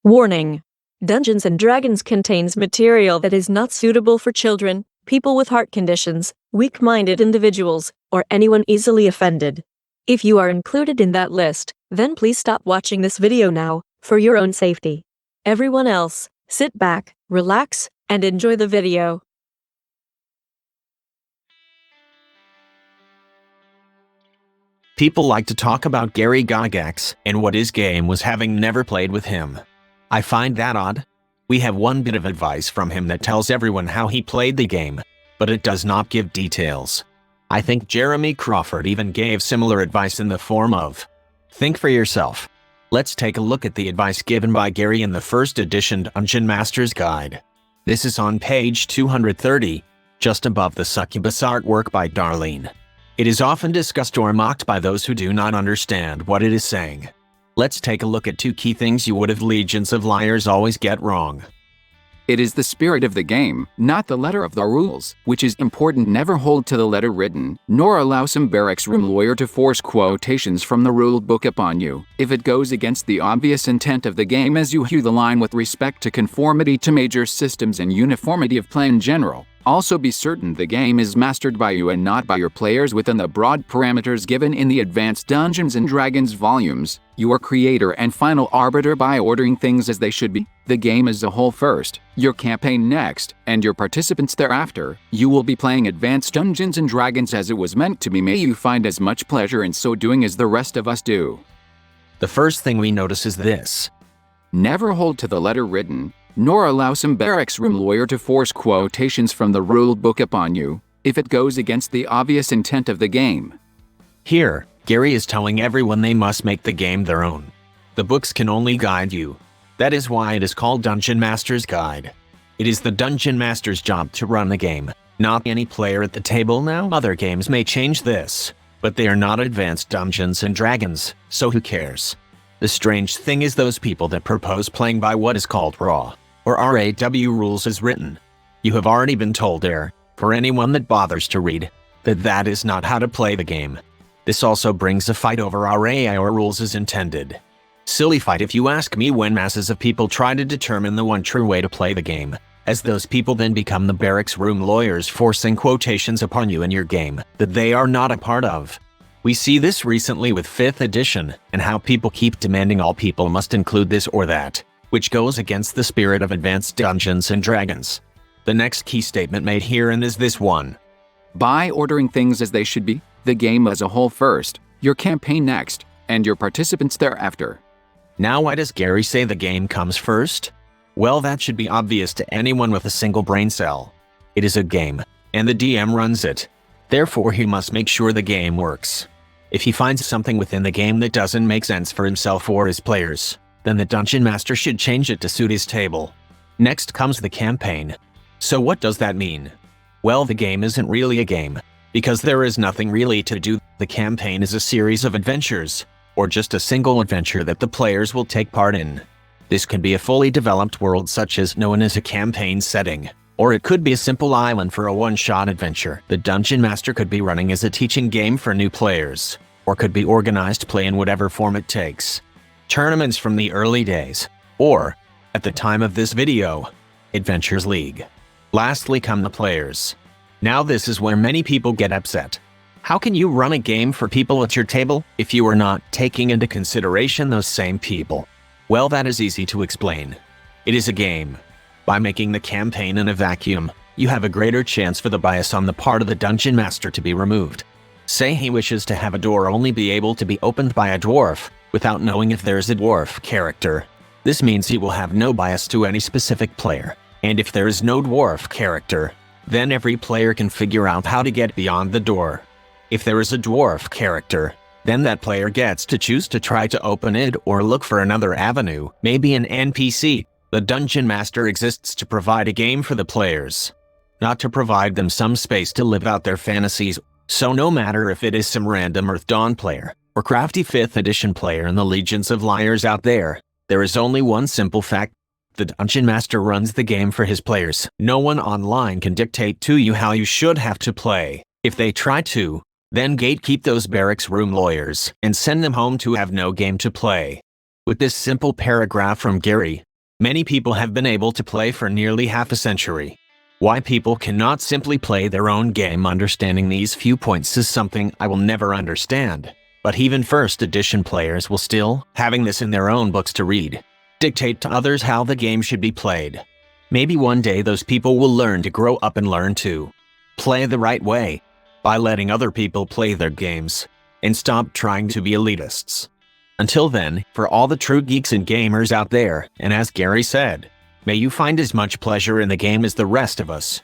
Warning: Dungeons & Dragons contains material that is not suitable for children, people with heart conditions, weak-minded individuals, or anyone easily offended. If you are included in that list, then please stop watching this video now, for your own safety. Everyone else, sit back, relax, and enjoy the video. People like to talk about Gary Gygax and what his game was, having never played with him. I find that odd. We have one bit of advice from him that tells everyone how he played the game, but it does not give details. I think Jeremy Crawford even gave similar advice in the form of, "Think for yourself." Let's take a look at the advice given by Gary in the first edition Dungeon Master's Guide. This is on page 230, just above the succubus artwork by Darlene. It is often discussed or mocked by those who do not understand what it is saying. Let's take a look at two key things you would have legions of liars always get wrong. It is the spirit of the game, not the letter of the rules, which is important. Never hold to the letter written, nor allow some barracks room lawyer to force quotations from the rule book upon you, if it goes against the obvious intent of the game as you hew the line with respect to conformity to major systems and uniformity of play in general. Also be certain the game is mastered by you and not by your players within the broad parameters given in the Advanced Dungeons & Dragons volumes. You are creator and final arbiter by ordering things as they should be, the game as a whole first, your campaign next, and your participants thereafter. You will be playing Advanced Dungeons & Dragons as it was meant to be. May you find as much pleasure in so doing as the rest of us do. The first thing we notice is this. Never hold to the letter written, nor allow some barracks room lawyer to force quotations from the rule book upon you, if it goes against the obvious intent of the game. Here, Gary is telling everyone they must make the game their own. The books can only guide you. That is why it is called Dungeon Master's Guide. It is the Dungeon Master's job to run the game, not any player at the table. Now, other games may change this, but they are not Advanced Dungeons & Dragons, so who cares? The strange thing is those people that propose playing by what is called raw, or RAW rules as written. You have already been told there, for anyone that bothers to read, that that is not how to play the game. This also brings a fight over RAW or rules as intended. Silly fight if you ask me, when masses of people try to determine the one true way to play the game, as those people then become the barracks room lawyers forcing quotations upon you in your game that they are not a part of. We see this recently with 5th edition, and how people keep demanding all people must include this or that, which goes against the spirit of Advanced Dungeons & Dragons. The next key statement made herein is this one. By ordering things as they should be, the game as a whole first, your campaign next, and your participants thereafter. Now, why does Gary say the game comes first? Well, that should be obvious to anyone with a single brain cell. It is a game, and the DM runs it. Therefore, he must make sure the game works. If he finds something within the game that doesn't make sense for himself or his players, then the Dungeon Master should change it to suit his table. Next comes the campaign. So what does that mean? Well, the game isn't really a game, because there is nothing really to do. The campaign is a series of adventures, or just a single adventure that the players will take part in. This could be a fully developed world such as known as a campaign setting, or it could be a simple island for a one-shot adventure. The Dungeon Master could be running as a teaching game for new players, or could be organized play in whatever form it takes. Tournaments from the early days, or, at the time of this video, Adventures League. Lastly come the players. Now this is where many people get upset. How can you run a game for people at your table if you are not taking into consideration those same people? Well, that is easy to explain. It is a game. By making the campaign in a vacuum, you have a greater chance for the bias on the part of the Dungeon Master to be removed. Say he wishes to have a door only be able to be opened by a dwarf, without knowing if there's a dwarf character. This means he will have no bias to any specific player. And if there is no dwarf character, then every player can figure out how to get beyond the door. If there is a dwarf character, then that player gets to choose to try to open it or look for another avenue, maybe an NPC. The Dungeon Master exists to provide a game for the players, not to provide them some space to live out their fantasies. So no matter if it is some random Earth Dawn player, or crafty 5th edition player in the legions of liars out there, there is only one simple fact. The Dungeon Master runs the game for his players. No one online can dictate to you how you should have to play. If they try to, then gatekeep those barracks room lawyers and send them home to have no game to play. With this simple paragraph from Gary, Many people have been able to play for nearly half a century. Why people cannot simply play their own game understanding these few points is something I will never understand. But even first edition players will still, having this in their own books to read, dictate to others how the game should be played. Maybe one day those people will learn to grow up and learn to play the right way by letting other people play their games and stop trying to be elitists. Until then, for all the true geeks and gamers out there, and as Gary said, may you find as much pleasure in the game as the rest of us.